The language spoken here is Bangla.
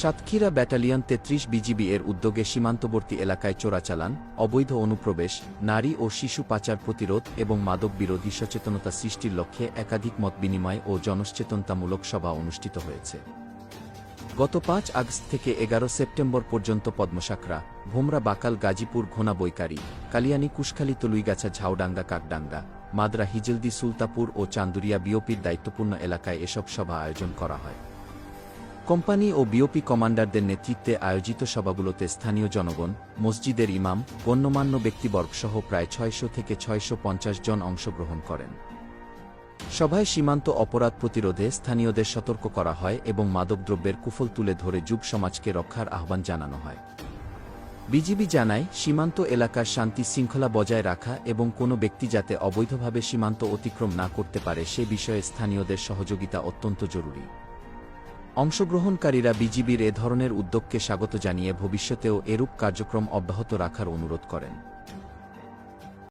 সাতক্ষীরা ব্যাটালিয়ন ৩৩ বিজিবি এর উদ্যোগে সীমান্তবর্তী এলাকায় চোরাচালান, অবৈধ অনুপ্রবেশ, নারী ও শিশু পাচার প্রতিরোধ এবং মাদক বিরোধী সচেতনতা সৃষ্টির লক্ষ্যে একাধিক মত বিনিময় ও জনসচেতনতামূলক সভা অনুষ্ঠিত হয়েছে। গত ৫ আগস্ট থেকে ১১ সেপ্টেম্বর পর্যন্ত পদ্মসাকরা, ভোমরা, বাকাল, গাজীপুর, ঘোনা, বৈকারি, কালিয়ানী, কুশখালী, তলুইগাছা, ঝাউডাঙ্গা, কাকডাঙ্গা, মাদরা, হিজলদি, সুলতাপুর ও চান্দুরিয়া বিওপির দায়িত্বপূর্ণ এলাকায় এসব সভা আয়োজন করা হয়। কোম্পানি ও বিওপি কমান্ডারদের নেতৃত্বে আয়োজিত সভাগুলোতে স্থানীয় জনগণ, মসজিদের ইমাম, গণ্যমান্য ব্যক্তিবর্গসহ প্রায় ৬০০ থেকে ৬৫০ জন অংশগ্রহণ করেন। সভায় সীমান্ত অপরাধ প্রতিরোধে স্থানীয়দের সতর্ক করা হয় এবং মাদকদ্রব্যের কুফল তুলে ধরে যুব সমাজকে রক্ষার আহ্বান জানানো হয়। বিজিবি জানায়, সীমান্ত এলাকার শান্তি শৃঙ্খলা বজায় রাখা এবং কোনো ব্যক্তি যাতে অবৈধভাবে সীমান্ত অতিক্রম না করতে পারে সে বিষয়ে স্থানীয়দের সহযোগিতা অত্যন্ত জরুরি। অংশগ্রহণকারীরা বিজিবির এ ধরনের উদ্যোগকে স্বাগত জানিয়ে ভবিষ্যতেও এরূপ কার্যক্রম অব্যাহত রাখার অনুরোধ করেন।